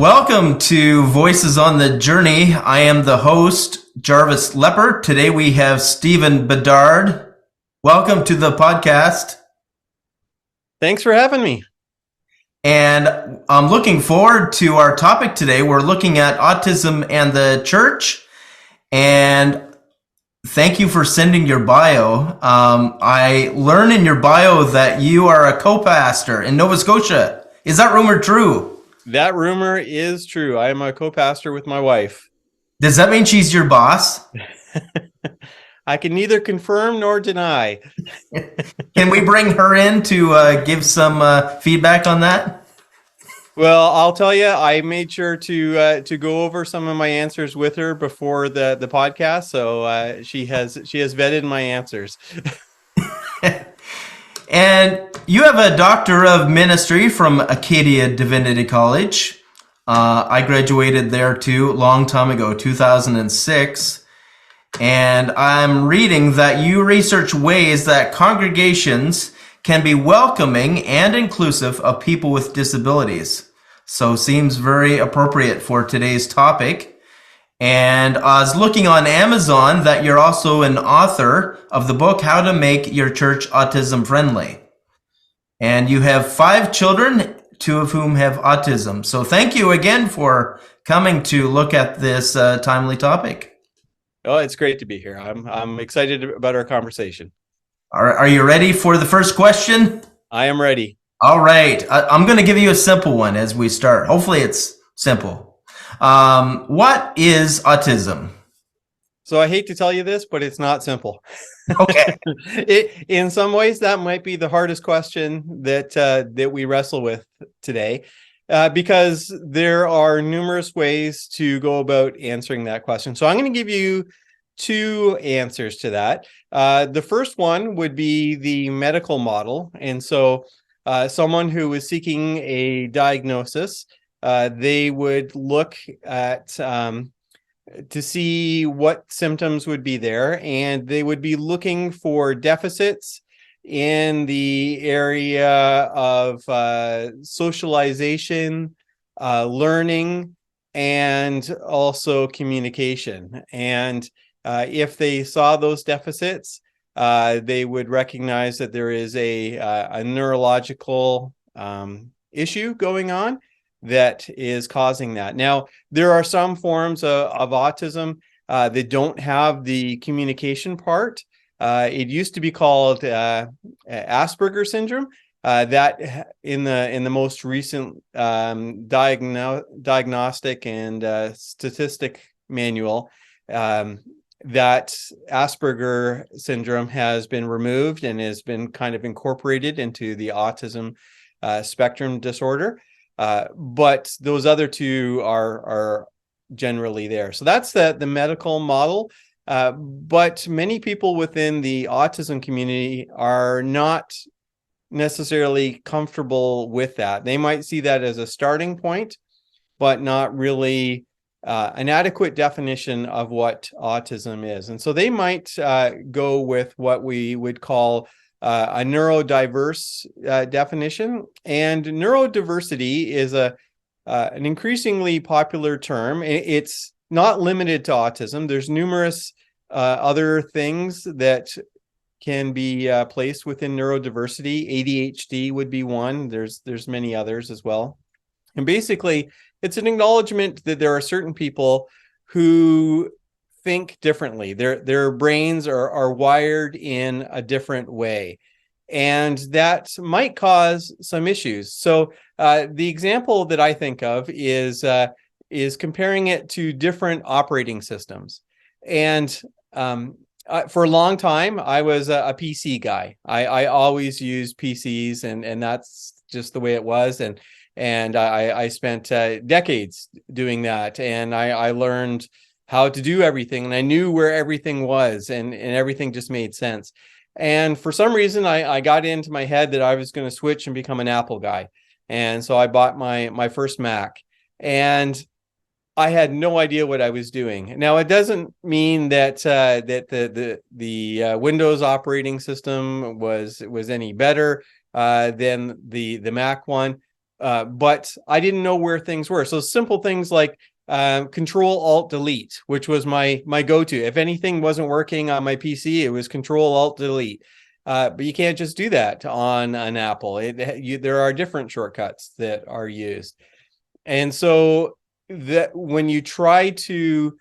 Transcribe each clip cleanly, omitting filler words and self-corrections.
Welcome to Voices on the Journey. I am the host, Jarvis Lepper. Today we have Stephan Bedard. Welcome to the podcast. Thanks for having me. And I'm looking forward to our topic today. We're looking at autism and the church. And thank you for sending your bio. I learned in your bio that you are a co-pastor in Nova Scotia. Is that rumor true? That rumor is true. I am a co-pastor with my wife. Does that mean she's your boss? I can neither confirm nor deny. Can we bring her in to give some feedback on that? Well, I'll tell you, I made sure to go over some of my answers with her before the podcast, so she has vetted my answers. And you have a Doctor of Ministry from Acadia Divinity College. I graduated there too, long time ago, 2006. And I'm reading that you research ways that congregations can be welcoming and inclusive of people with disabilities. So seems very appropriate for today's topic. And I was looking on Amazon that you're also an author of the book, How to Make Your Church Autism Friendly. And you have 5 children, 2 of whom have autism. So thank you again for coming to look at this timely topic. Oh, it's great to be here. I'm excited about our conversation. Are you ready for the first question? I am ready. All right. I'm going to give you a simple one as we start. Hopefully it's simple. What is autism? So I hate to tell you this, but it's not simple. Okay. In some ways, that might be the hardest question that we wrestle with today, because there are numerous ways to go about answering that question. So I'm going to give you 2 answers to that. The first one would be the medical model. And so someone who is seeking a diagnosis, they would look at to see what symptoms would be there, and they would be looking for deficits in the area of socialization, learning, and also communication. And if they saw those deficits, they would recognize that there is a neurological issue going on that is causing that. Now, there are some forms of autism that don't have the communication part. It used to be called Asperger syndrome. That in the most recent diagnostic and statistic manual, that Asperger syndrome has been removed and has been kind of incorporated into the autism spectrum disorder. But those other 2 are generally there. So that's the medical model. But many people within the autism community are not necessarily comfortable with that. They might see that as a starting point, but not really an adequate definition of what autism is. And so they might go with what we would call a neurodiverse definition. And neurodiversity is an increasingly popular term. It's not limited to autism. There's numerous other things that can be placed within neurodiversity. ADHD would be one. There's many others as well. And basically, it's an acknowledgement that there are certain people who think differently. Their brains are wired in a different way, and that might cause some issues. So the example that I think of is comparing it to different operating systems. And for a long time, I was a PC guy. I always used PCs, and that's just the way it was. And I spent decades doing that, and I learned how to do everything, and I knew where everything was, and everything just made sense. And for some reason, I got into my head that I was going to switch and become an Apple guy. And so I bought my first Mac, and I had no idea what I was doing. Now, it doesn't mean that the Windows operating system was any better than the Mac one. but I didn't know where things were. So simple things like Control Alt Delete, which was my go-to. If anything wasn't working on my PC, it was Control Alt Delete. But you can't just do that on an Apple. There are different shortcuts that are used. And so that when you try to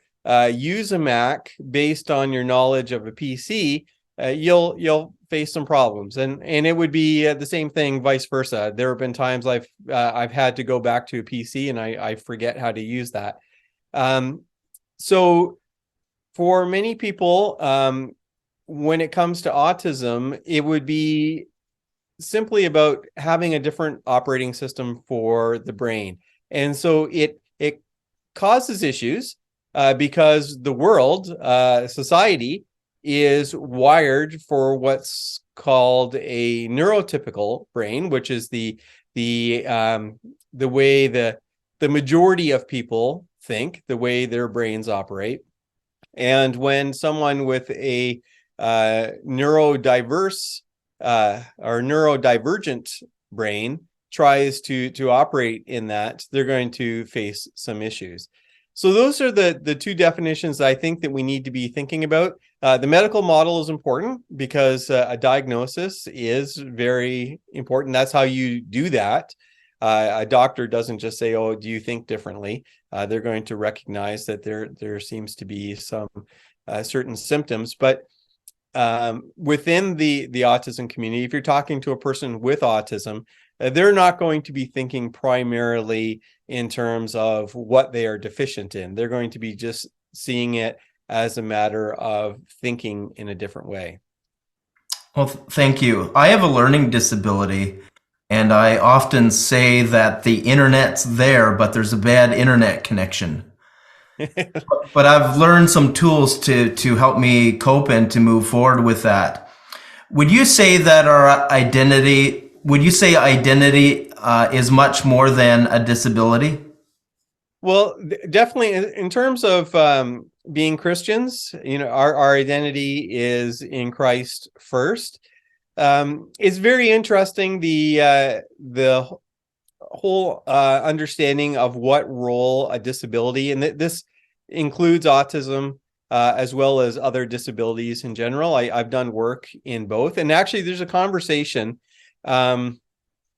use a Mac based on your knowledge of a PC, you'll face some problems, and it would be the same thing vice versa. There have been times I've had to go back to a PC and I forget how to use that. So for many people, when it comes to autism, it would be simply about having a different operating system for the brain. And so it causes issues because the world, society, is wired for what's called a neurotypical brain, which is the way the majority of people think, the way their brains operate. And when someone with a neurodiverse or neurodivergent brain tries to operate in that, they're going to face some issues. So those are the two definitions I think that we need to be thinking about. The medical model is important because a diagnosis is very important. That's how you do that. A doctor doesn't just say, "Oh, do you think differently?" They're going to recognize that there seems to be some certain symptoms. But within the autism community, if you're talking to a person with autism, they're not going to be thinking primarily in terms of what they are deficient in. They're going to be just seeing it as a matter of thinking in a different way. Well, thank you. I have a learning disability, and I often say that the internet's there, but there's a bad internet connection. But I've learned some tools to help me cope and to move forward with that. Would you say that identity is much more than a disability? Well, definitely in terms of being Christians, our identity is in Christ first. It's very interesting, the whole understanding of what role a disability, and this includes autism as well as other disabilities in general. I've done work in both, and actually there's a conversation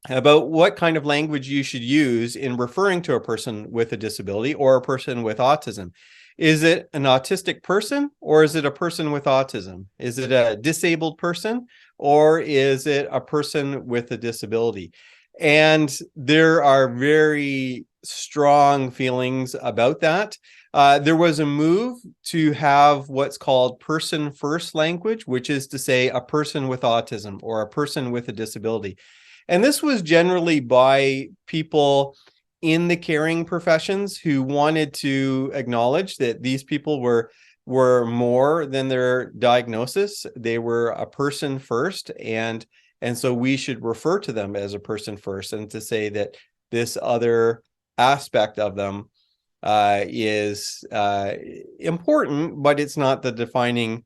about what kind of language you should use in referring to a person with a disability or a person with autism. Is it an autistic person, or is it a person with autism? Is it a disabled person, or is it a person with a disability? And there are very strong feelings about that. There was a move to have what's called person first language, which is to say a person with autism or a person with a disability. And this was generally by people in the caring professions who wanted to acknowledge that these people were more than their diagnosis. They were a person first, and so we should refer to them as a person first, and to say that this other aspect of them is important, but it's not the defining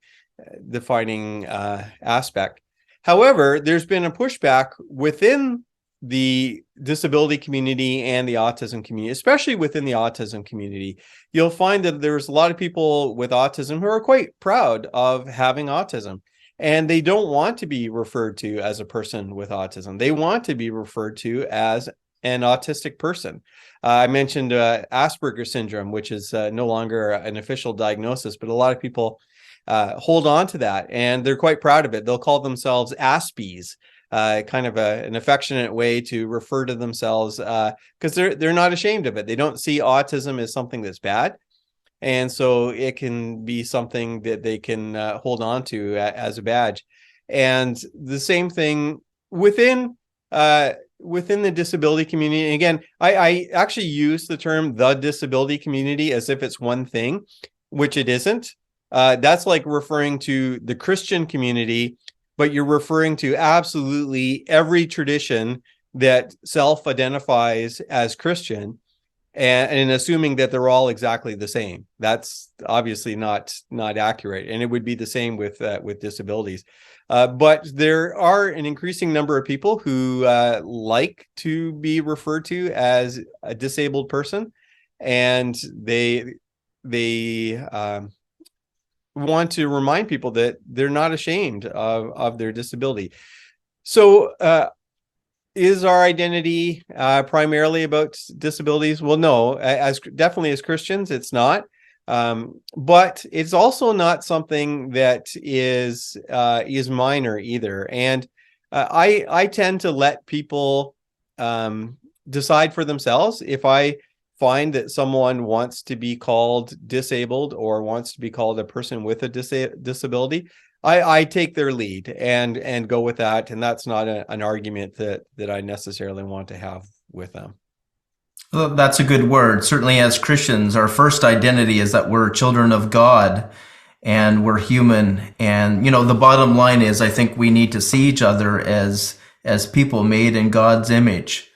aspect. However, there's been a pushback within the disability community and the autism community, especially within the autism community. You'll find that there's a lot of people with autism who are quite proud of having autism, and they don't want to be referred to as a person with autism. They want to be referred to as an autistic person. I mentioned Asperger's syndrome, which is no longer an official diagnosis, but a lot of people hold on to that, and they're quite proud of it. They'll call themselves Aspies, kind of an affectionate way to refer to themselves, because they're not ashamed of it. They don't see autism as something that's bad, and so it can be something that they can hold on to as a badge. And the same thing within the disability community. And again, I actually use the term the disability community as if it's one thing, which it isn't. That's like referring to the Christian community, but you're referring to absolutely every tradition that self-identifies as Christian. and assuming that they're all exactly the same. That's obviously not accurate, and it would be the same with disabilities. But there are an increasing number of people who like to be referred to as a disabled person, and they want to remind people that they're not ashamed of their disability. So is our identity primarily about disabilities? Well, no, definitely as Christians, it's not. But it's also not something that is minor either. And I tend to let people decide for themselves. If I find that someone wants to be called disabled or wants to be called a person with a disability, I take their lead and go with that. And that's not an argument that I necessarily want to have with them. Well, that's a good word. Certainly as Christians, our first identity is that we're children of God and we're human. And, the bottom line is I think we need to see each other as people made in God's image.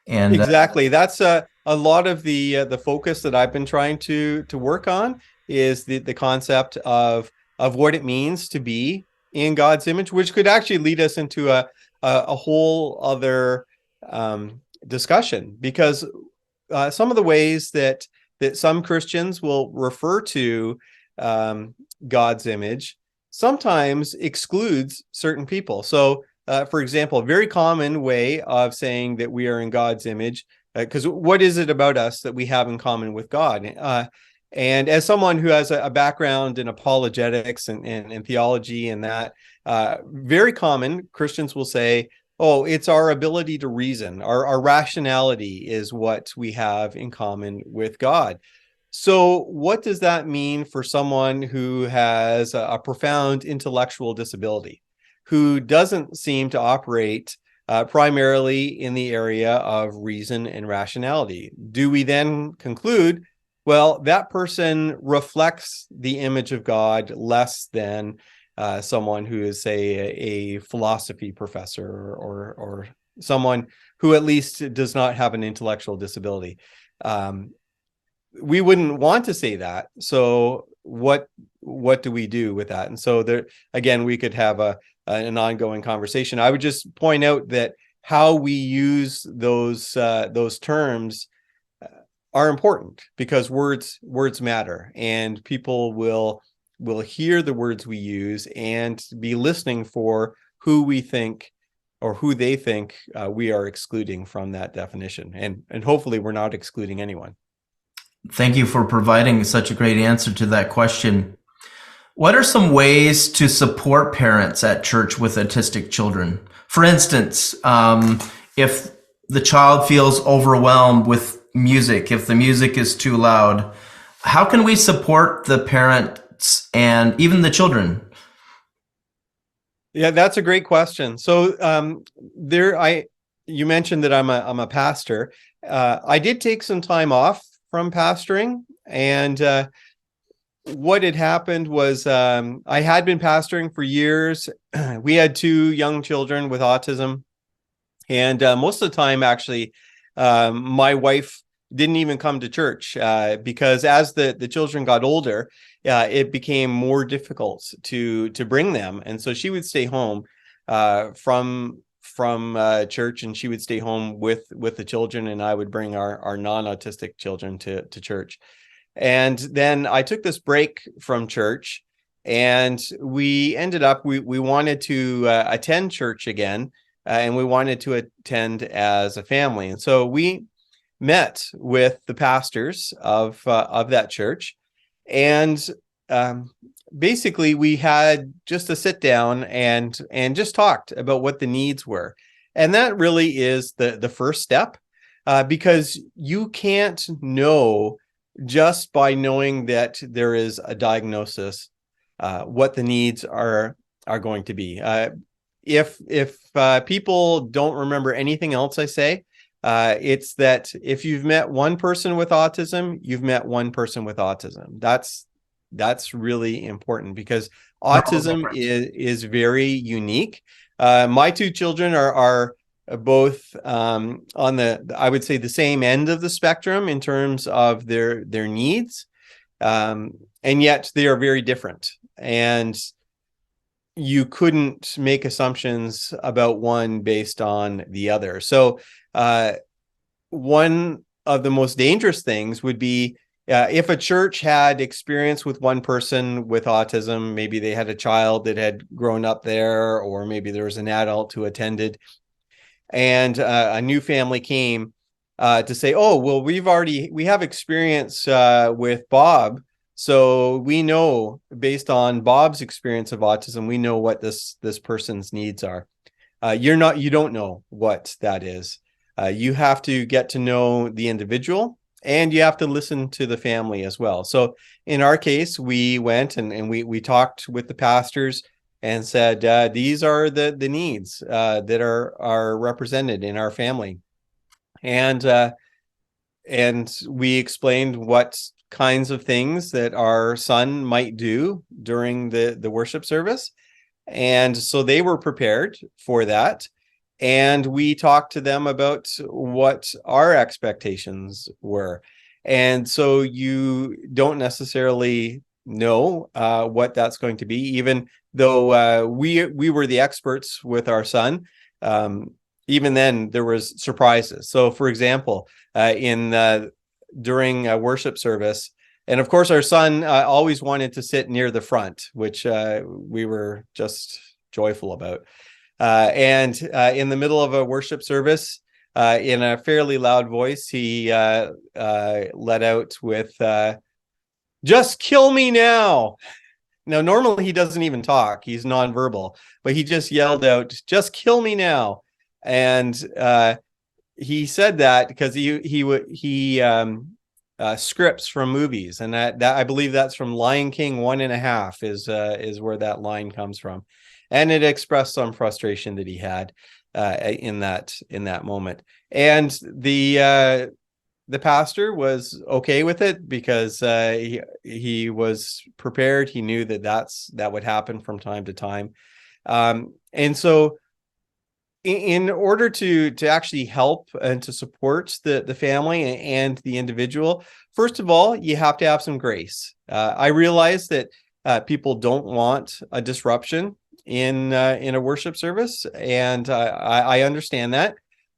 And exactly. That's a lot of the focus that I've been trying to work on is the concept of what it means to be in God's image, which could actually lead us into a whole other discussion, because some of the ways that some Christians will refer to God's image sometimes excludes certain people. So, for example, a very common way of saying that we are in God's image, because what is it about us that we have in common with God? And as someone who has a background in apologetics and theology and that, very common, Christians will say, oh, it's our ability to reason. Our rationality is what we have in common with God. So what does that mean for someone who has a profound intellectual disability, who doesn't seem to operate primarily in the area of reason and rationality? Do we then conclude, well, that person reflects the image of God less than someone who is, say, a philosophy professor or someone who at least does not have an intellectual disability? We wouldn't want to say that. So what do we do with that? And so there, again, we could have an ongoing conversation. I would just point out that how we use those terms are important, because words matter, and people will hear the words we use and be listening for who we think or who they think we are excluding from that definition. And hopefully we're not excluding anyone. Thank you for providing such a great answer to that question. What are some ways to support parents at church with autistic children? For instance, if the child feels overwhelmed with music, if the music is too loud, how can we support the parents and even the children? Yeah, that's a great question. So you mentioned that I'm a pastor. I did take some time off from pastoring, and what had happened was I had been pastoring for years. We had 2 young children with autism, and most of the time, actually, my wife didn't even come to church because as the children got older, it became more difficult to bring them, and so she would stay home from church, and she would stay home with the children, and I would bring our non-autistic children to church. And then I took this break from church, and we ended up we wanted to attend church again, and we wanted to attend as a family. And so we met with the pastors of that church, and basically we had just a sit down and just talked about what the needs were. And that really is the first step, because you can't know just by knowing that there is a diagnosis what the needs are going to be. If people don't remember anything else I say, it's that if you've met one person with autism, you've met one person with autism. That's really important, because autism is very unique. My 2 children are both on I would say the same end of the spectrum in terms of their needs, and yet they are very different. And you couldn't make assumptions about one based on the other. So one of the most dangerous things would be if a church had experience with one person with autism, maybe they had a child that had grown up there, or maybe there was an adult who attended, and a new family came to say, oh, well, we have experience with Bob. So we know, based on Bob's experience of autism, we know what this person's needs are. You don't know what that is. You have to get to know the individual, and you have to listen to the family as well. So in our case, we went and we talked with the pastors and said, these are the needs that are represented in our family. And we explained what kinds of things that our son might do during the worship service. And so they were prepared for that. And we talked to them about what our expectations were. And so you don't necessarily know what that's going to be, even though we were the experts with our son. Even then, there was surprises. So, for example, during a worship service, and of course, our son always wanted to sit near the front, which we were just joyful about. And in the middle of a worship service, in a fairly loud voice, he let out with, just kill me now. Now, normally he doesn't even talk. He's nonverbal, but he just yelled out, just kill me now. And he said that because he scripts from movies, and that I believe that's from Lion King 1.5 is where that line comes from, and it expressed some frustration that he had in that moment. And the pastor was okay with it because he was prepared. He knew that would happen from time to time, and so in order to actually help and to support the family and the individual, first of all, you have to have some grace. I realize that people don't want a disruption in a worship service, and I understand that.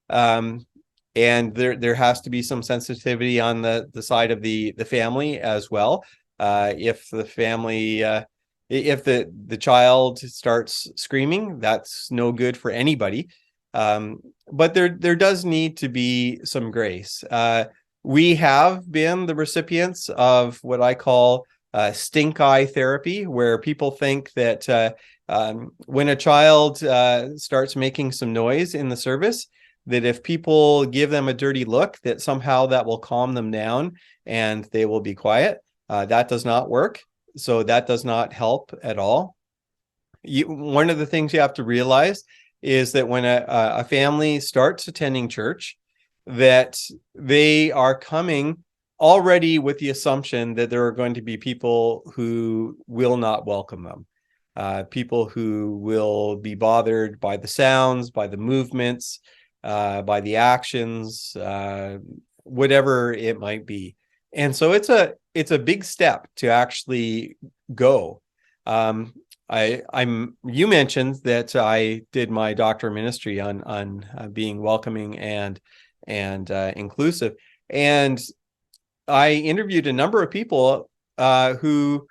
And there has to be some sensitivity on the side of the family as well. If the family if the child starts screaming, that's no good for anybody. But there does need to be some grace. We have been the recipients of what I call stink eye therapy, where people think that when a child starts making some noise in the service, that if people give them a dirty look, that somehow that will calm them down and they will be quiet. That does not work. So that does not help at all. One of the things you have to realize is that when a family starts attending church, that they are coming already with the assumption that there are going to be people who will not welcome them, people who will be bothered by the sounds, by the movements, by the actions, whatever it might be. And so it's a big step to actually go. You mentioned that I did my doctor of ministry on being welcoming and inclusive, and I interviewed a number of people who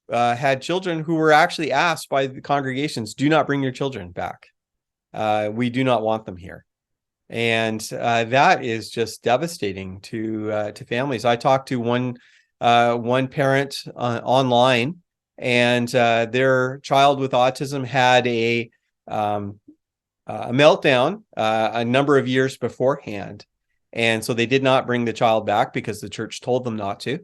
had children who were actually asked by the congregations, "Do not bring your children back. We do not want them here." And that is just devastating to families. I talked to one parent online, and their child with autism had a meltdown a number of years beforehand, and so they did not bring the child back because the church told them not to.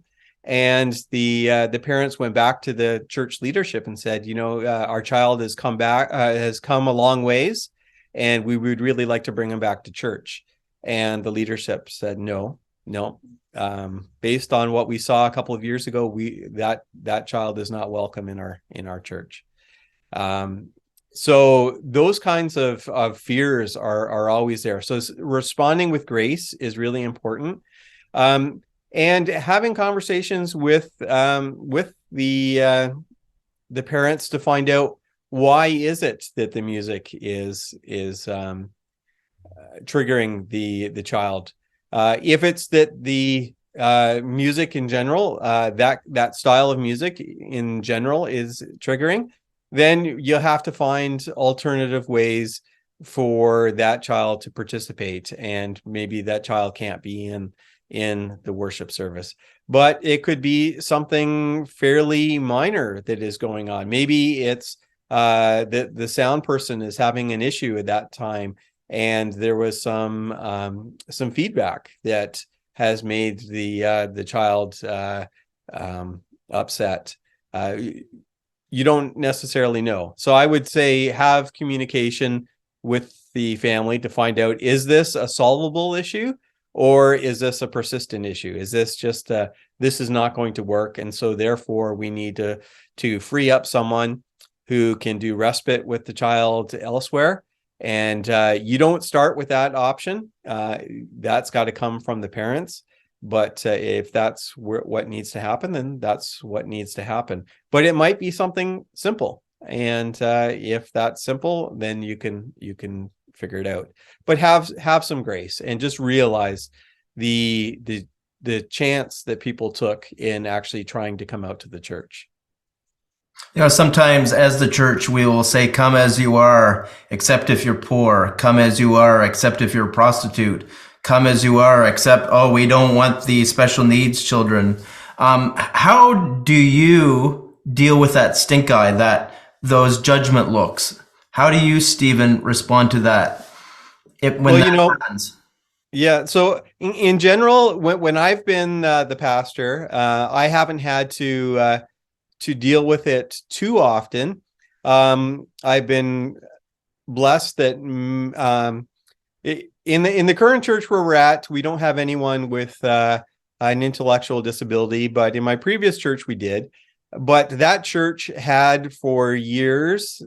And the parents went back to the church leadership and said, our child has come a long ways, and we would really like to bring him back to church. And the leadership said, no. Based on what we saw a couple of years ago, that child is not welcome in our church. So those kinds of fears are always there. So responding with grace is really important. And having conversations with the parents to find out why is it that the music is triggering the child. If it's that the music in general, that style of music in general is triggering, then you'll have to find alternative ways for that child to participate, and maybe that child can't be in the worship service, but it could be something fairly minor that is going on. Maybe it's the sound person is having an issue at that time, and there was some feedback that has made the child upset. You don't necessarily know. So I would say have communication with the family to find out, is this a solvable issue, or is this a persistent issue? Is this just this is not going to work, and so therefore we need to free up someone who can do respite with the child elsewhere? And you don't start with that option. That's got to come from the parents. But if that's what needs to happen, then that's what needs to happen. But it might be something simple. And if that's simple, then you can figure it out. But have some grace, and just realize the chance that people took in actually trying to come out to the church. You know, sometimes as the church, we will say, come as you are, except if you're poor. Come as you are, except if you're a prostitute. Come as you are, except, oh, we don't want the special needs children. How do you deal with that stink eye, those judgment looks? How do you, Stephen, respond to that when that happens? Yeah. So in general, when I've been the pastor, I haven't had to deal with it too often. I've been blessed that in the current church where we're at, we don't have anyone with an intellectual disability, but in my previous church we did. But that church had for years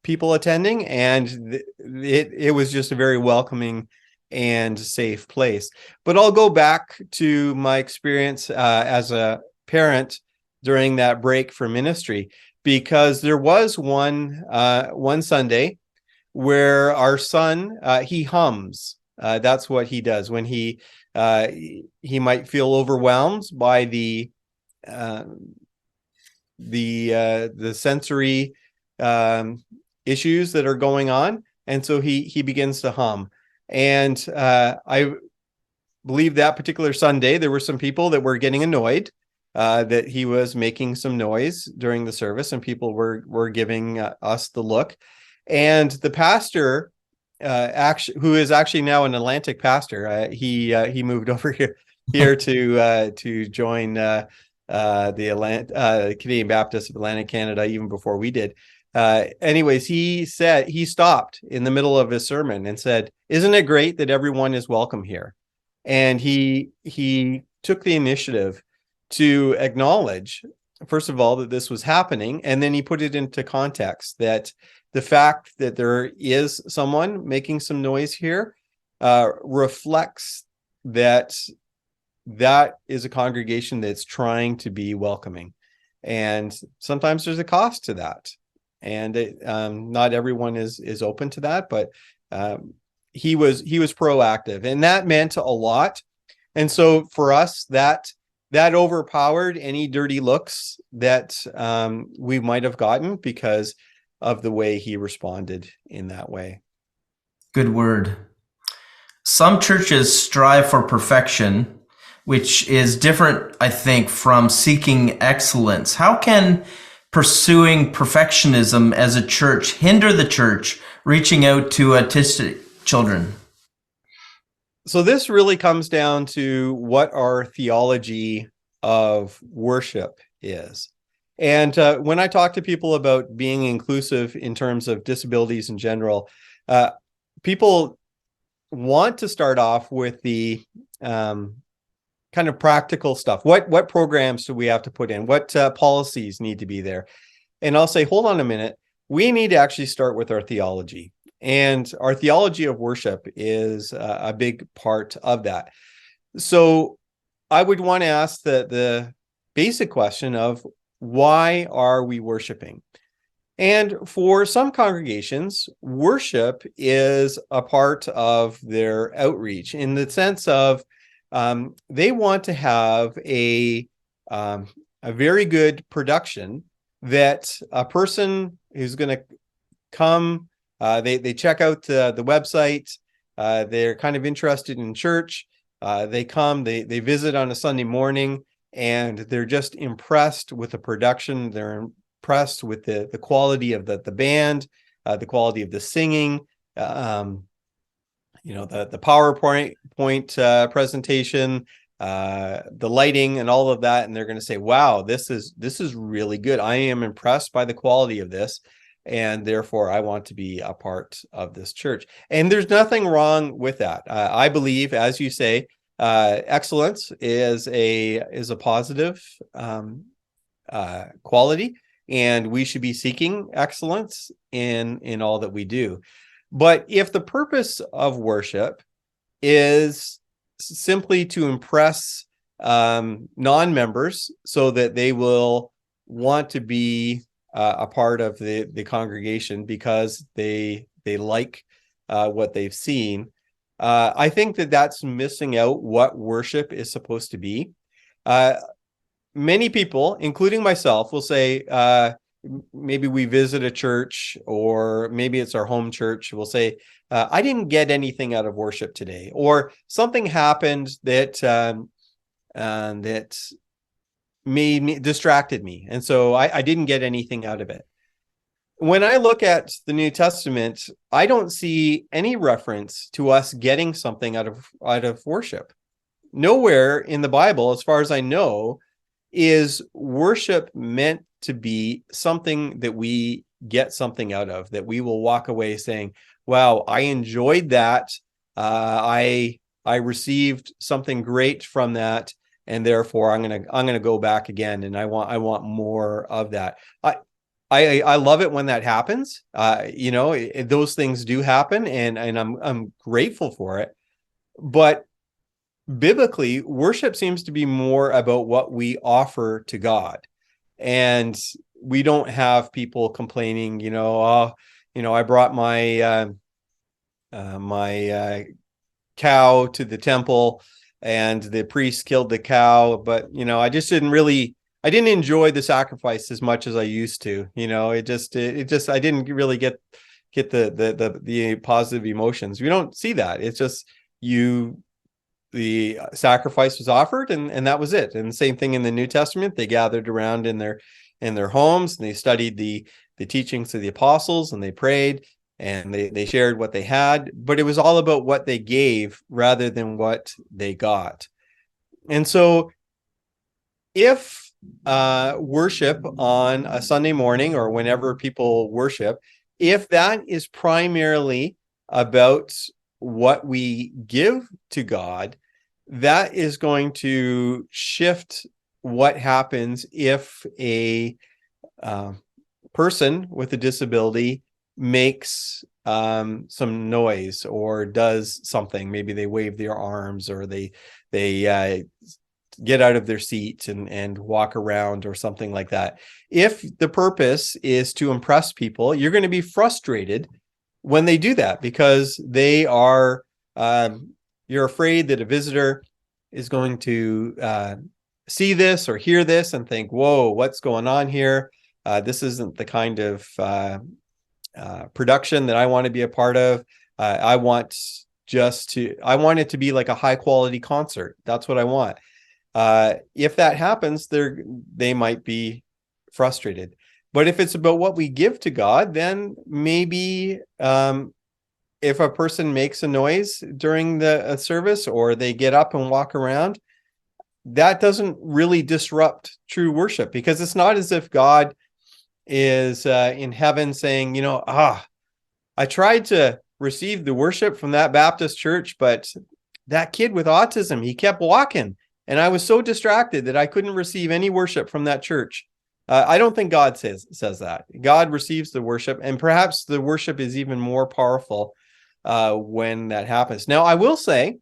people attending, and it was just a very welcoming and safe place. But I'll go back to my experience as a parent during that break for ministry, because there was one Sunday where our son he hums. That's what he does when he might feel overwhelmed by the sensory issues that are going on, and so he begins to hum. And I believe that particular Sunday there were some people that were getting annoyed that he was making some noise during the service, and people were giving us the look. And the pastor, who is actually now an Atlantic pastor, he moved over here to join the Canadian Baptist of Atlantic Canada even before we did. Anyways, he stopped in the middle of his sermon and said, "Isn't it great that everyone is welcome here?" And he took the initiative to acknowledge, first of all, that this was happening, and then he put it into context that the fact that there is someone making some noise here reflects that is a congregation that's trying to be welcoming, and sometimes there's a cost to that, and not everyone is open to that, but he was proactive, and that meant a lot. And so for us, that overpowered any dirty looks that we might have gotten because of the way he responded in that way. Good word. Some churches strive for perfection, which is different, I think, from seeking excellence. How can pursuing perfectionism as a church hinder the church reaching out to autistic children? So this really comes down to what our theology of worship is. And when I talk to people about being inclusive in terms of disabilities in general, people want to start off with the kind of practical stuff. What programs do we have to put in? What policies need to be there? And I'll say, hold on a minute. we need to actually start with our theology. And our theology of worship is a big part of that. So I would want to ask the basic question of, why are we worshiping? And for some congregations, worship is a part of their outreach, in the sense of they want to have a very good production that a person who's going to come, they check out the website, they're kind of interested in church, they come, they visit on a Sunday morning, and they're just impressed with the production. They're impressed with the quality of the band, the quality of the singing, the PowerPoint presentation, the lighting, and all of that. And they're going to say, wow, this is really good. I am impressed by the quality of this, and therefore I want to be a part of this church. And there's nothing wrong with that. I believe, as you say, excellence is a positive quality, and we should be seeking excellence in all that we do. But if the purpose of worship is simply to impress non-members so that they will want to be a part of the congregation because they like what they've seen, I think that's missing out what worship is supposed to be. Many people, including myself, will say, maybe we visit a church, or maybe it's our home church. We'll say, I didn't get anything out of worship today, or something happened that distracted me, and so I didn't get anything out of it. When I look at the New Testament, I don't see any reference to us getting something out of worship. Nowhere in the Bible, as far as I know, is worship meant to be something that we get something out of, that we will walk away saying, wow, I enjoyed that. I received something great from that, and therefore I'm gonna go back again, and I want more of that. I love it when that happens. Those things do happen, and I'm grateful for it. But biblically, worship seems to be more about what we offer to God. And we don't have people complaining, I brought my cow to the temple, and the priest killed the cow, but I didn't enjoy the sacrifice as much as I used to. I didn't really get the positive emotions. We don't see that. It's just the sacrifice was offered, and that was it. And the same thing in the New Testament. They gathered around in their homes, and they studied the teachings of the apostles, and they prayed, and they shared what they had, but it was all about what they gave rather than what they got. And so if worship on a Sunday morning, or whenever people worship, if that is primarily about what we give to God, that is going to shift what happens if a person with a disability makes some noise or does something. Maybe they wave their arms, or they get out of their seat and walk around, or something like that. If the purpose is to impress people, you're going to be frustrated when they do that, because they are you're afraid that a visitor is going to see this or hear this and think, whoa, what's going on here? This isn't the kind of production that I want to be a part of. I want it to be like a high quality concert. That's what I want. If that happens, they might be frustrated. But if it's about what we give to God, then maybe if a person makes a noise during the service, or they get up and walk around, that doesn't really disrupt true worship, because it's not as if God is in heaven saying, I tried to receive the worship from that Baptist church, but that kid with autism, he kept walking, and I was so distracted that I couldn't receive any worship from that church. I don't think God says that. God receives the worship, and perhaps the worship is even more powerful when that happens. Now, I will say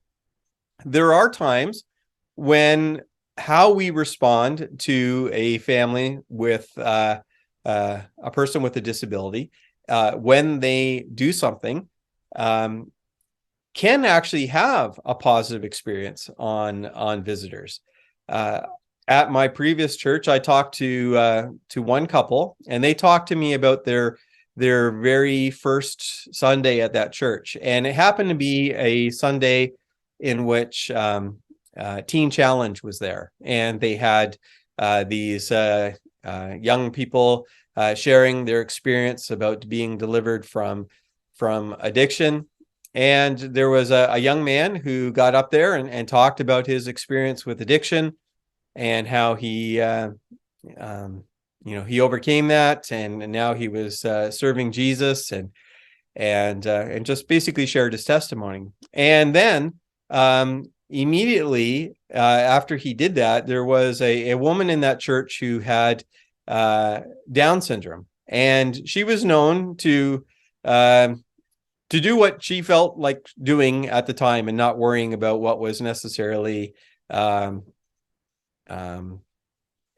there are times when how we respond to a family with a person with a disability when they do something can actually have a positive experience on visitors. At my previous church, I talked to one couple, and they talked to me about their very first Sunday at that church, and it happened to be a Sunday in which Teen Challenge was there, and they had these young people sharing their experience about being delivered from addiction. And there was a young man who got up there and talked about his experience with addiction and how he he overcame that, and now he was serving Jesus, and just basically shared his testimony. And then immediately after he did that, there was a woman in that church who had Down syndrome, and she was known to do what she felt like doing at the time and not worrying about what was necessarily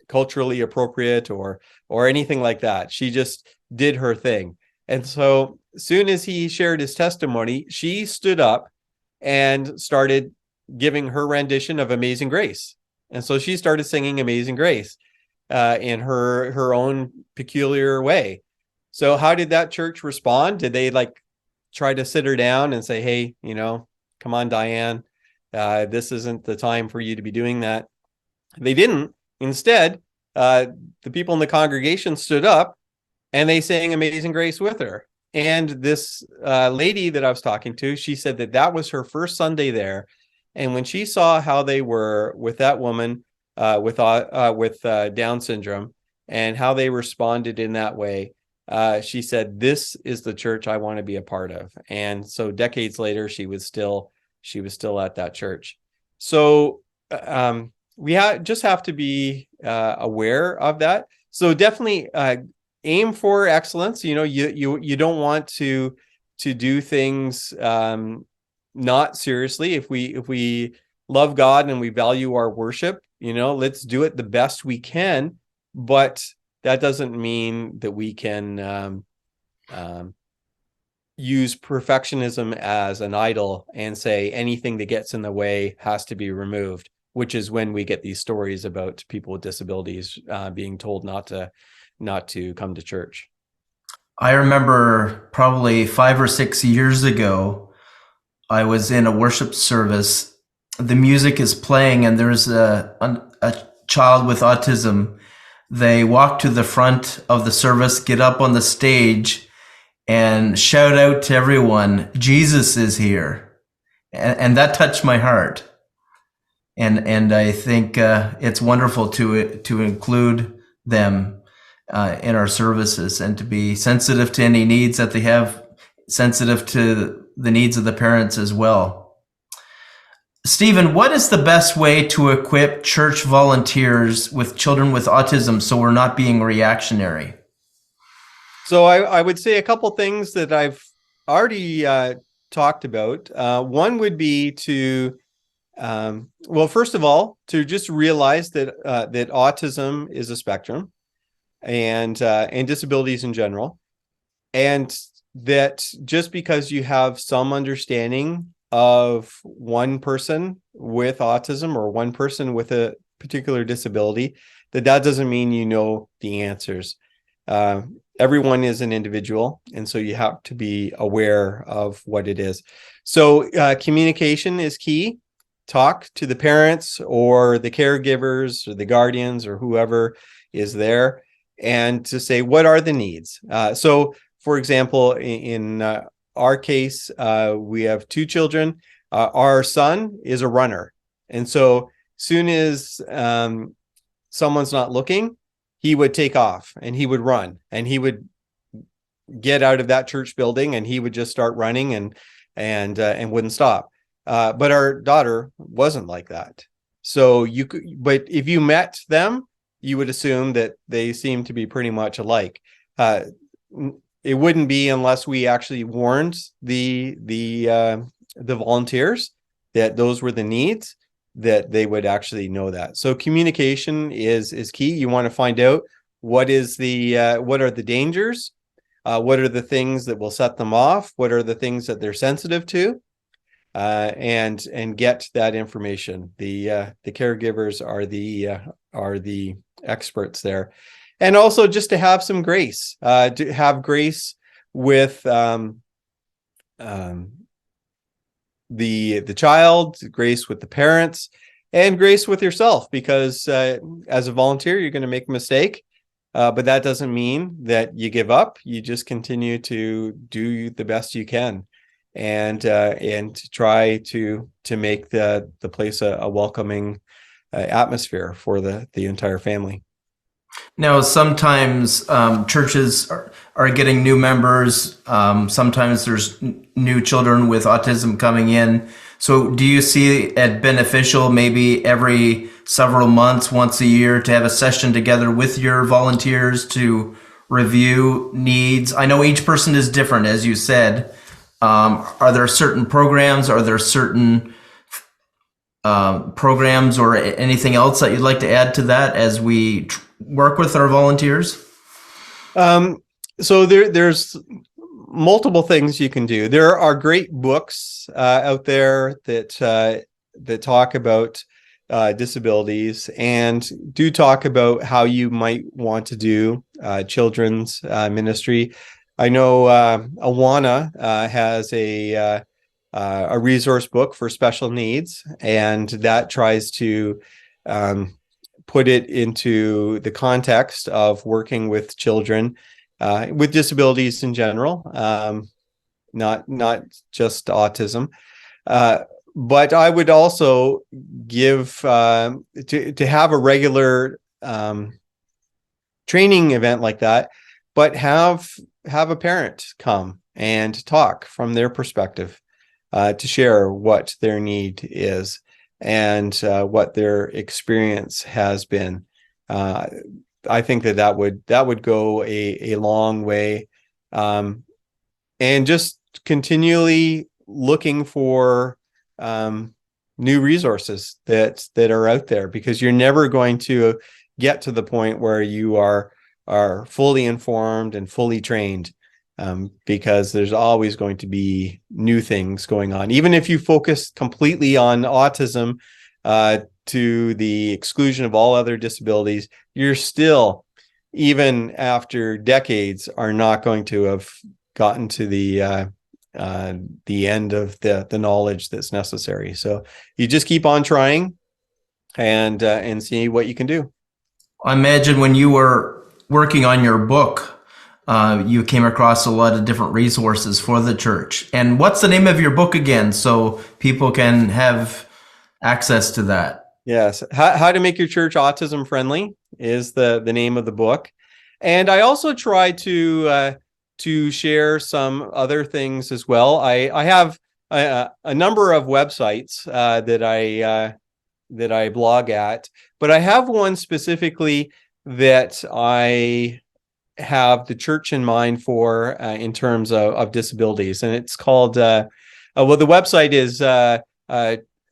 culturally appropriate or anything like that. She just did her thing. And so as soon as he shared his testimony, she stood up and started giving her rendition of Amazing Grace. And so she started singing Amazing Grace in her own peculiar way. So how did that church respond? Did they try to sit her down and say, hey, come on, Diane, this isn't the time for you to be doing that? They didn't. Instead, the people in the congregation stood up and they sang Amazing Grace with her. And this lady that I was talking to, she said that was her first Sunday there. And when she saw how they were with that woman with Down syndrome and how they responded in that way, she said, this is the church I want to be a part of. And so decades later, she was still at that church. So we just have to be aware of that. So definitely aim for excellence. You don't want to do things not seriously. If we love God and we value our worship, let's do it the best we can. But that doesn't mean that we can use perfectionism as an idol and say anything that gets in the way has to be removed, which is when we get these stories about people with disabilities being told not to come to church. I remember probably 5 or 6 years ago, I was in a worship service. The music is playing and there's a child with autism. They walk to the front of the service, get up on the stage, and shout out to everyone, Jesus is here. And that touched my heart. And I think it's wonderful to include them in our services and to be sensitive to any needs that they have, sensitive to the needs of the parents as well. Stephen, what is the best way to equip church volunteers with children with autism so we're not being reactionary? So I would say a couple things that I've already talked about. One would be to, first of all, to just realize that autism is a spectrum and disabilities in general. And that just because you have some understanding of one person with autism or one person with a particular disability, that doesn't mean you know the answers. Everyone is an individual, and so you have to be aware of what it is. So communication is key. Talk to the parents or the caregivers or the guardians or whoever is there, and to say, what are the needs? So, for example, in our case, we have 2 children. Our son is a runner. And so soon as someone's not looking, he would take off and he would run and he would get out of that church building and he would just start running and wouldn't stop. But our daughter wasn't like that. So but if you met them you would assume that they seem to be pretty much alike. Uh, it wouldn't be unless we actually warned the volunteers that those were the needs, that they would actually know that. So communication is key. You want to find out what are the dangers, what are the things that will set them off, what are the things that they're sensitive to, and get that information. The caregivers are the experts there, and also just to have some grace, to have grace with the child, grace with the parents, and grace with yourself, because as a volunteer, you're going to make a mistake. But that doesn't mean that you give up. You just continue to do the best you can, and try to make the place a welcoming atmosphere for the entire family. Now, sometimes churches are getting new members. Sometimes there's new children with autism coming in. So do you see it beneficial maybe every several months, once a year, to have a session together with your volunteers to review needs? I know each person is different, as you said. Are there certain programs? Are there certain programs or anything else that you'd like to add to that as we work with our volunteers? So there's multiple things you can do. There are great books out there that talk about disabilities, and do talk about how you might want to do children's ministry. I know Awana has a resource book for special needs, and that tries to put it into the context of working with children with disabilities in general, not just autism. But I would also give to have a regular training event like that, but have a parent come and talk from their perspective, to share what their need is, and what their experience has been. I think that would go a long way, and just continually looking for new resources that are out there, because you're never going to get to the point where you are fully informed and fully trained, because there's always going to be new things going on. Even if you focus completely on autism to the exclusion of all other disabilities, you're still, even after decades, are not going to have gotten to the end of the knowledge that's necessary. So you just keep on trying, and see what you can do. I imagine when you were working on your book, you came across a lot of different resources for the church. And what's the name of your book again, so people can have access to that? Yes. How to make your church autism friendly is the name of the book. And I also try to share some other things as well. I have a number of websites that I blog at, but I have one specifically that I have the church in mind for, in terms of disabilities, and it's called the website is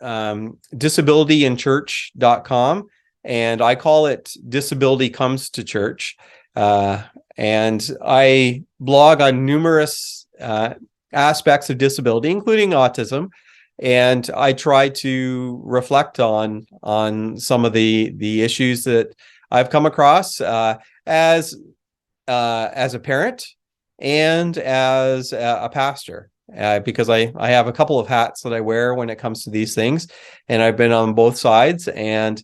disabilityinchurch.com, and I call it Disability Comes to Church, and I blog on numerous aspects of disability, including autism, and I try to reflect on some of the issues that I've come across as a parent and as a pastor, because I have a couple of hats that I wear when it comes to these things, and I've been on both sides, and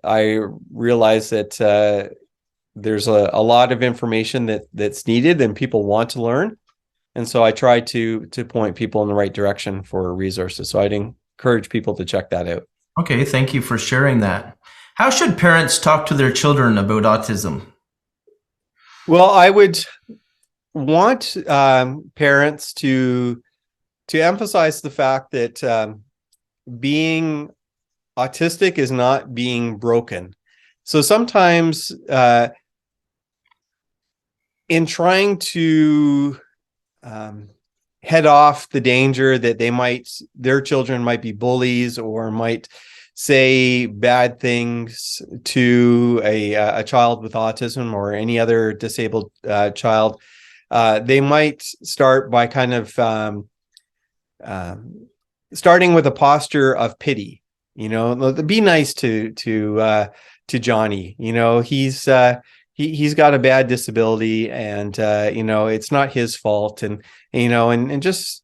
I realize that there's a lot of information that's needed and people want to learn, and so I try to point people in the right direction for resources. So I'd encourage people to check that out. Okay, thank you for sharing that. How should parents talk to their children about autism? Well, I would want parents to emphasize the fact that being autistic is not being broken. So sometimes in trying to head off the danger that their children might be bullies or might say bad things to a child with autism or any other disabled child, they might start by kind of starting with a posture of pity. Be nice to Johnny. He's got a bad disability, and it's not his fault, and just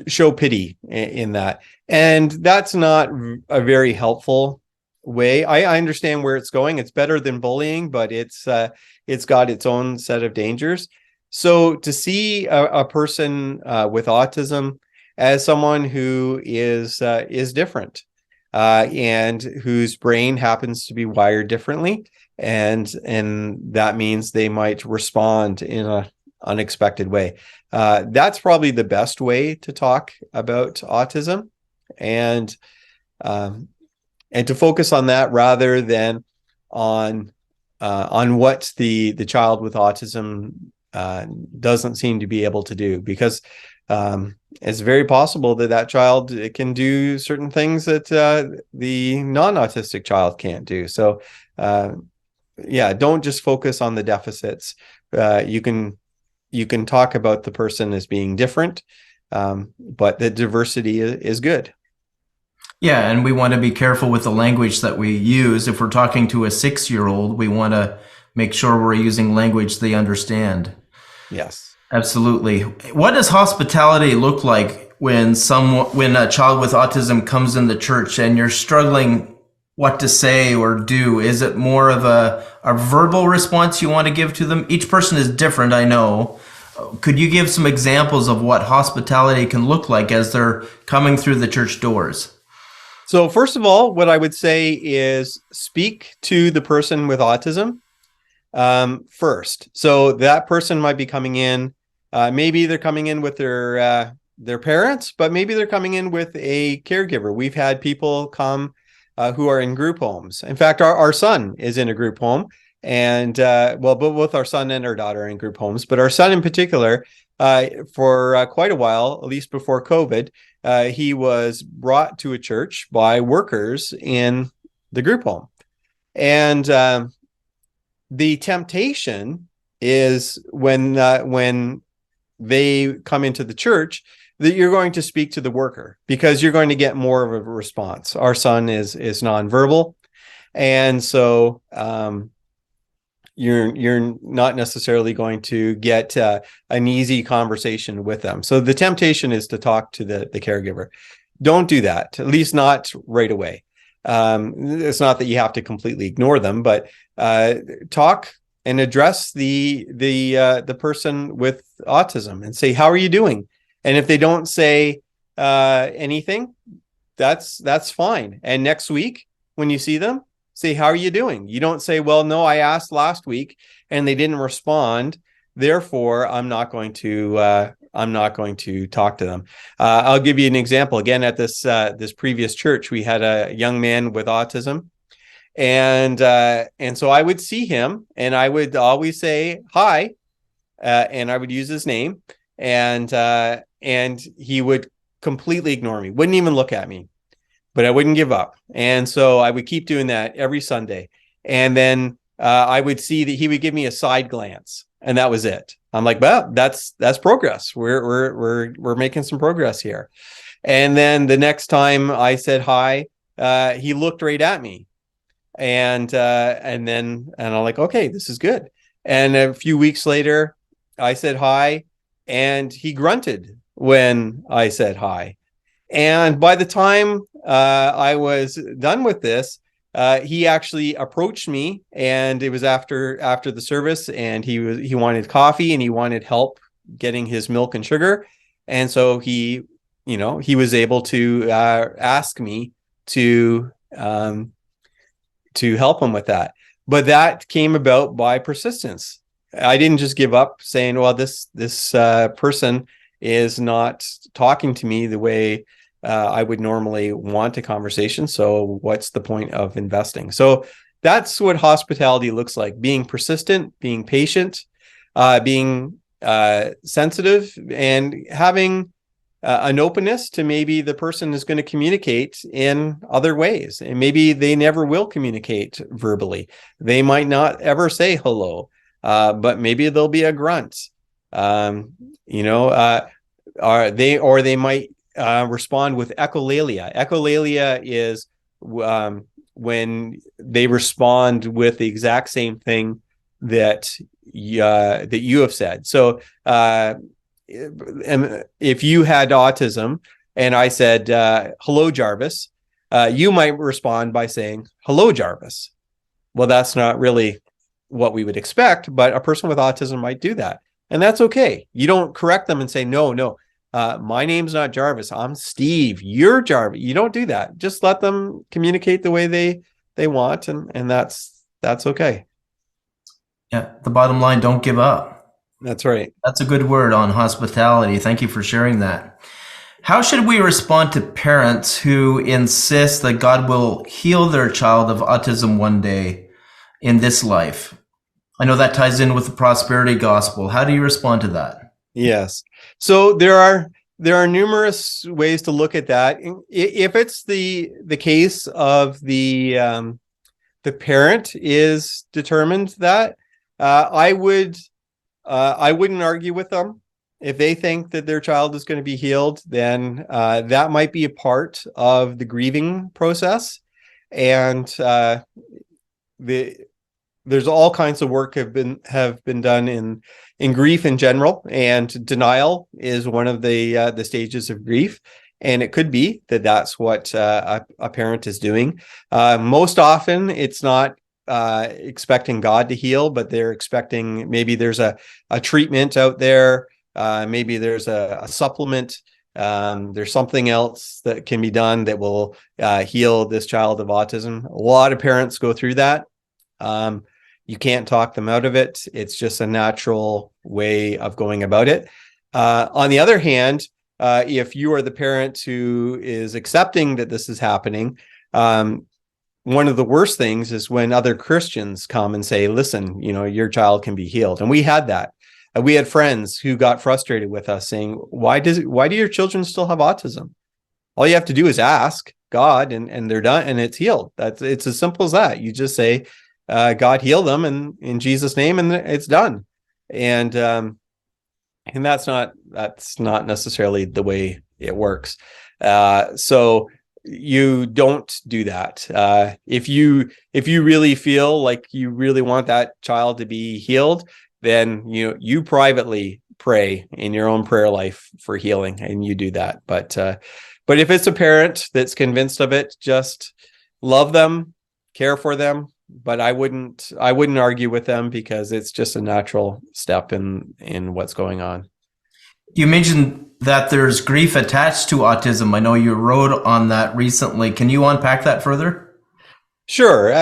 show pity in that. And that's not a very helpful way. I understand where it's going. It's better than bullying, but it's got its own set of dangers. So to see a person with autism as someone who is different, and whose brain happens to be wired differently, and that means they might respond in an unexpected way. That's probably the best way to talk about autism, and to focus on that rather than on what the child with autism doesn't seem to be able to do, because it's very possible that child can do certain things that the non-autistic child can't do. So don't just focus on the deficits. You can talk about the person as being different, but the diversity is good. Yeah, and we want to be careful with the language that we use. If we're talking to a 6-year-old, we want to make sure we're using language they understand. Yes. Absolutely. What does hospitality look like when a child with autism comes in the church and you're struggling what to say or do? Is it more of a verbal response you want to give to them? Each person is different, I know. Could you give some examples of what hospitality can look like as they're coming through the church doors? So first of all, what I would say is speak to the person with autism first. So that person might be coming in. Maybe they're coming in with their parents, but maybe they're coming in with a caregiver. We've had people come who are in group homes. In fact, our son is in a group home, and both our son and our daughter are in group homes. But our son in particular, for quite a while, at least before COVID, he was brought to a church by workers in the group home, and the temptation is when they come into the church that you're going to speak to the worker, because you're going to get more of a response. Our son is nonverbal, and so you're not necessarily going to get an easy conversation with them. So the temptation is to talk to the caregiver. Don't do that, at least not right away. It's not that you have to completely ignore them, but talk and address the person with autism and say, "How are you doing?" And if they don't say anything, that's fine. And next week when you see them, say, "How are you doing?" You don't say, "Well, no, I asked last week and they didn't respond, therefore I'm not going to talk to them." I'll give you an example. Again, at this previous church, we had a young man with autism, and so I would see him, and I would always say hi, and I would use his name, and he would completely ignore me, wouldn't even look at me, but I wouldn't give up. And so I would keep doing that every Sunday, and then I would see that he would give me a side glance, and that was it. I'm like, well, that's progress. We're making some progress here. And then the next time I said hi, he looked right at me, and I'm like, okay, this is good. And a few weeks later, I said hi, and he grunted when I said hi. And by the time I was done with this, he actually approached me, and it was after the service, and he wanted coffee and he wanted help getting his milk and sugar. And so he was able to ask me to help him with that. But that came about by persistence. I didn't just give up saying, well, this person is not talking to me the way I would normally want a conversation. So what's the point of investing? So that's what hospitality looks like: being persistent, being patient, being sensitive, and having an openness to maybe the person is going to communicate in other ways, and maybe they never will communicate verbally. They might not ever say hello, but maybe there'll be a grunt. You know, or they might respond with echolalia. Echolalia is when they respond with the exact same thing that you have said. So, and if you had autism and I said, hello, Jarvis, you might respond by saying, hello, Jarvis. Well, that's not really what we would expect, but a person with autism might do that. And that's okay. You don't correct them and say, no, my name's not Jarvis. I'm Steve. You're Jarvis. You don't do that. Just let them communicate the way they want. And that's okay. Yeah. The bottom line, don't give up. That's right. That's a good word on hospitality. Thank you for sharing that. How should we respond to parents who insist that God will heal their child of autism one day in this life? I know that ties in with the prosperity gospel. How do you respond to that? Yes. So there are numerous ways to look at that. If it's the case of the parent is determined that, I wouldn't argue with them. If they think that their child is going to be healed, then that might be a part of the grieving process. And there's all kinds of work have been done in grief in general, and denial is one of the stages of grief. And it could be that that's what a parent is doing. Most often, it's not expecting God to heal, but they're expecting maybe there's a treatment out there. Maybe there's a supplement. There's something else that can be done that will heal this child of autism. A lot of parents go through that. You can't talk them out of it. It's just a natural way of going about it. On the other hand, if you are the parent who is accepting that this is happening, one of the worst things is when other Christians come and say, listen, your child can be healed. And we had that. We had friends who got frustrated with us saying, why do your children still have autism? All you have to do is ask God and they're done and it's healed. It's as simple as that. You just say, God heal them and in Jesus' name, and it's done. And that's not necessarily the way it works. So you don't do that. If you really feel like you really want that child to be healed, then you privately pray in your own prayer life for healing, and you do that. But if it's a parent that's convinced of it, just love them, care for them. But I wouldn't argue with them, because it's just a natural step in what's going on. You mentioned that there's grief attached to autism. I know you wrote on that recently. Can you unpack that further? Sure.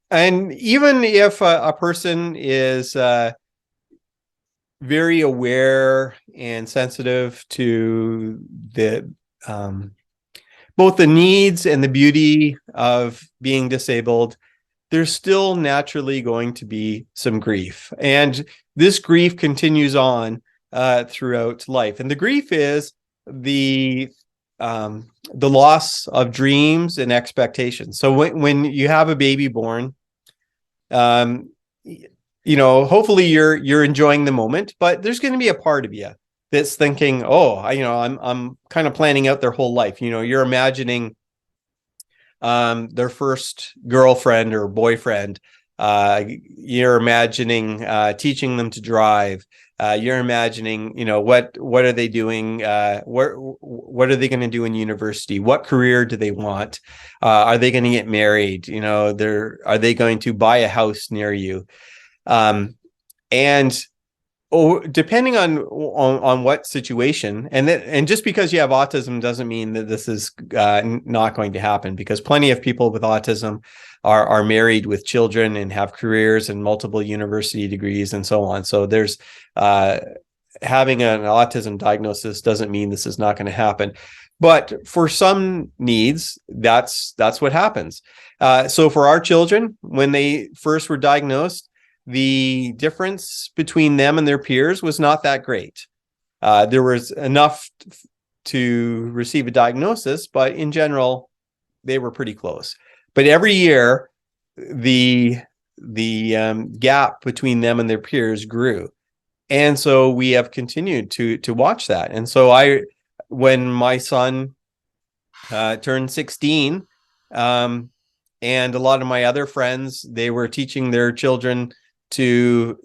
And even if a person is very aware and sensitive to the both the needs and the beauty of being disabled, there's still naturally going to be some grief. And this grief continues on throughout life. And the grief is the loss of dreams and expectations. So when you have a baby born, hopefully you're enjoying the moment, but there's going to be a part of you that's thinking, I'm kind of planning out their whole life. You're imagining their first girlfriend or boyfriend. You're imagining teaching them to drive. You're imagining, what are they doing? What are they going to do in university? What career do they want? Are they going to get married? Are they going to buy a house near you? And depending on what situation, and just because you have autism doesn't mean that this is not going to happen, because plenty of people with autism are married with children and have careers and multiple university degrees and so on. So there's having an autism diagnosis doesn't mean this is not going to happen. But for some needs, that's what happens. So for our children, when they first were diagnosed, the difference between them and their peers was not that great. There was enough to receive a diagnosis, but in general, they were pretty close. But every year, the gap between them and their peers grew, and so we have continued to watch that. And so when my son turned 16, and a lot of my other friends, they were teaching their children to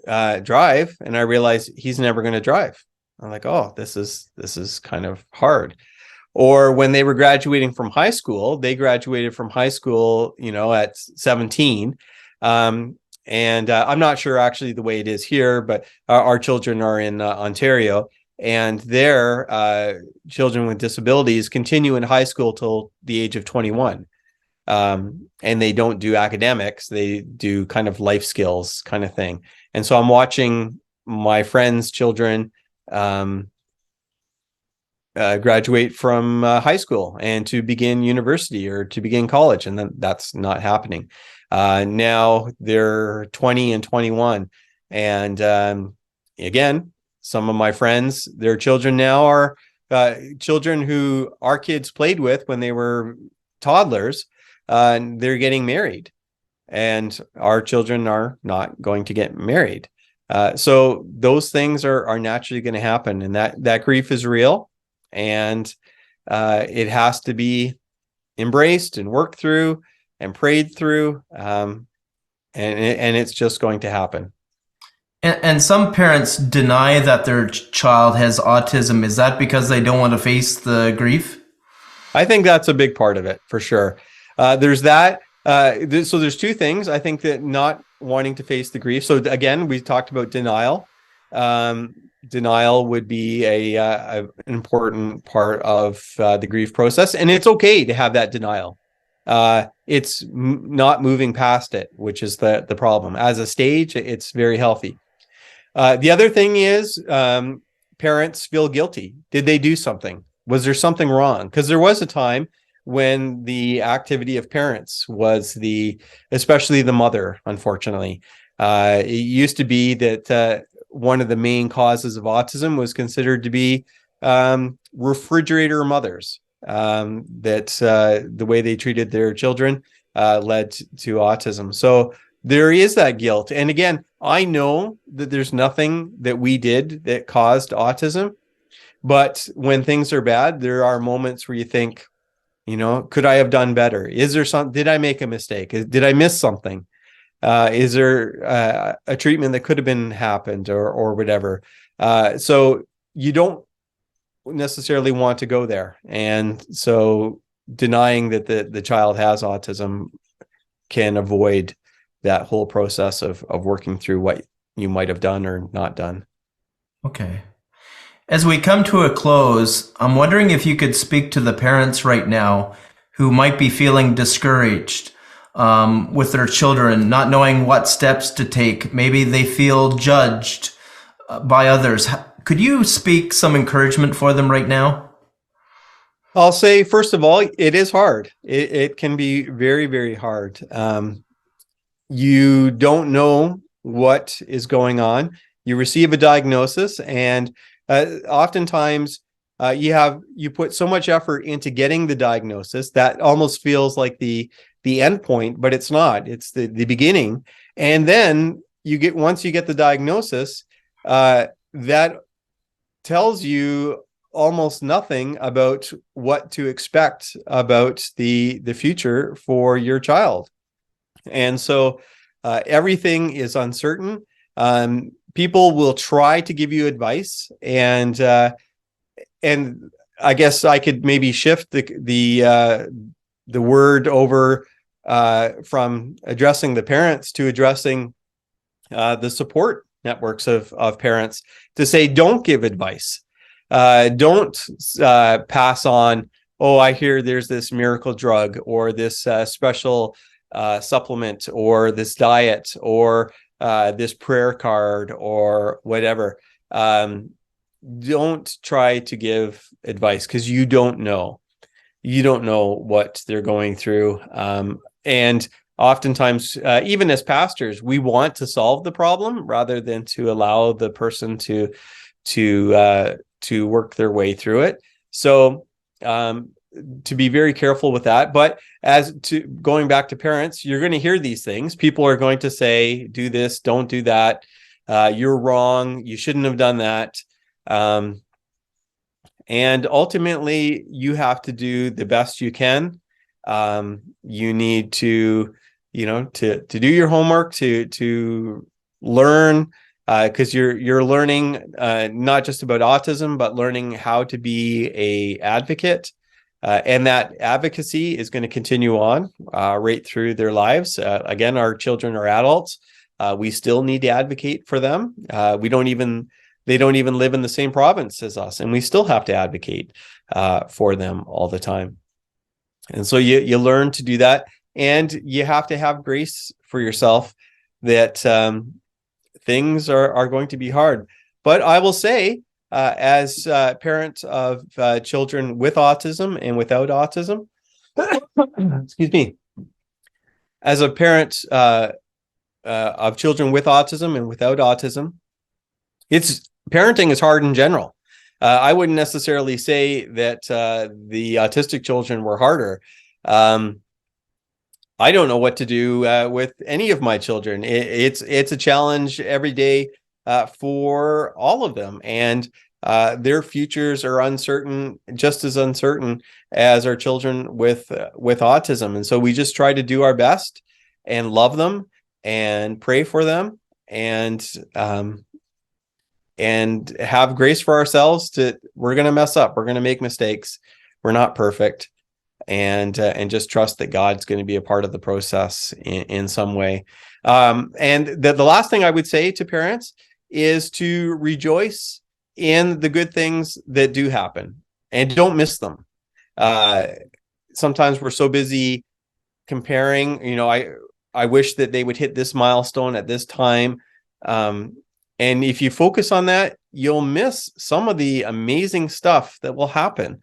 drive, and I realized he's never going to drive. I'm like, oh, this is kind of hard. Or when they were graduating from high school, they graduated from high school, at 17. And I'm not sure actually the way it is here, but our children are in Ontario, and their children with disabilities continue in high school till the age of 21. And they don't do academics, they do kind of life skills kind of thing. And so I'm watching my friends' children graduate from high school and to begin university or to begin college, and then that's not happening. Now they're 20 and 21, and again, some of my friends, their children now are children who our kids played with when they were toddlers. They're getting married, and our children are not going to get married. So those things are naturally going to happen, and that grief is real, and it has to be embraced and worked through and prayed through, and it's just going to happen. And some parents deny that their child has autism. Is that because they don't want to face the grief? I think that's a big part of it, for sure. There's that. So there's two things. I think that not wanting to face the grief. So again, we talked about denial. Denial would be an important part of the grief process, and it's okay to have that denial. It's not moving past it, which is the problem. As a stage, it's very healthy. The other thing is parents feel guilty. Did they do something? Was there something wrong? Because there was a time when the activity of parents was especially the mother, unfortunately. It used to be that one of the main causes of autism was considered to be refrigerator mothers, that the way they treated their children led to autism. So there is that guilt. And again, I know that there's nothing that we did that caused autism, but when things are bad, there are moments where you think, could I have done better? Did I make a mistake? Did I miss something? Is there a treatment that could have been happened or whatever? So you don't necessarily want to go there. And so denying that the child has autism can avoid that whole process of working through what you might have done or not done. Okay. As we come to a close, I'm wondering if you could speak to the parents right now who might be feeling discouraged with their children, not knowing what steps to take. Maybe they feel judged by others. Could you speak some encouragement for them right now? I'll say, first of all, it is hard. It can be very, very hard. You don't know what is going on. You receive a diagnosis, and oftentimes you put so much effort into getting the diagnosis that almost feels like the end point, but it's not. It's the beginning. And then once you get the diagnosis, that tells you almost nothing about what to expect about the future for your child. And so everything is uncertain. People will try to give you advice, and I guess I could maybe shift the word over from addressing the parents to addressing the support networks of parents, to say, don't give advice. Don't pass on, oh, I hear there's this miracle drug or this special supplement or this diet or this prayer card or whatever. Don't try to give advice, because you don't know. you don't know what they're going through. And oftentimes, even as pastors, we want to solve the problem rather than to allow the person to work their way through it. So to be very careful with that. But as to going back to parents, you're going to hear these things. People are going to say, do this, don't do that. You're wrong. You shouldn't have done that. And ultimately, you have to do the best you can. You need to, to do your homework, to learn, because you're learning not just about autism, but learning how to be a advocate. And that advocacy is going to continue on right through their lives. Again, our children are adults. We still need to advocate for them. They don't even live in the same province as us, and we still have to advocate for them all the time. And so you learn to do that, and you have to have grace for yourself that things are going to be hard. But I will say, as a parent of children with autism and without autism, excuse me, as a parent of children with autism and without autism, parenting is hard in general. I wouldn't necessarily say that the autistic children were harder. I don't know what to do with any of my children. It's a challenge every day for all of them, and their futures are uncertain, just as uncertain as our children with autism. And so we just try to do our best and love them and pray for them, and have grace for ourselves. We're going to mess up. We're going to make mistakes. We're not perfect. And just trust that God's going to be a part of the process in some way. And the last thing I would say to parents is to rejoice in the good things that do happen and don't miss them. Sometimes we're so busy comparing, I wish that they would hit this milestone at this time. And if you focus on that, you'll miss some of the amazing stuff that will happen.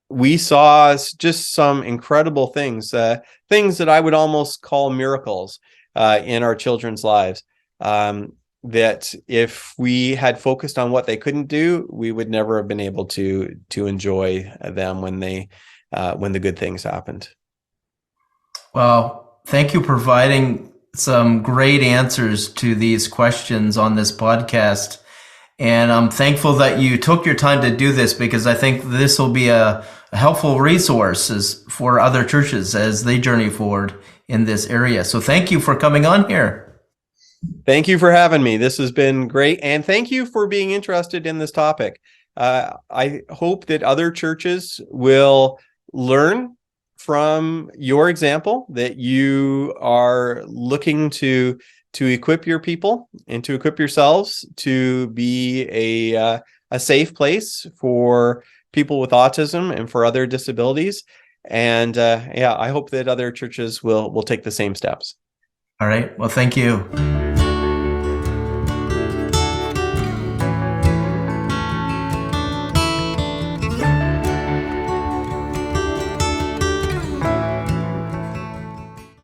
We saw just some incredible things that I would almost call miracles in our children's lives. That if we had focused on what they couldn't do, we would never have been able to enjoy them when the good things happened. Well, thank you for providing some great answers to these questions on this podcast. And I'm thankful that you took your time to do this, because I think this will be a helpful resource for other churches as they journey forward in this area. So thank you for coming on here. Thank you for having me. This has been great. And thank you for being interested in this topic. I hope that other churches will learn from your example, that you are looking to equip your people and to equip yourselves to be a safe place for people with autism and for other disabilities. And I hope that other churches will take the same steps. All right. Well, thank you.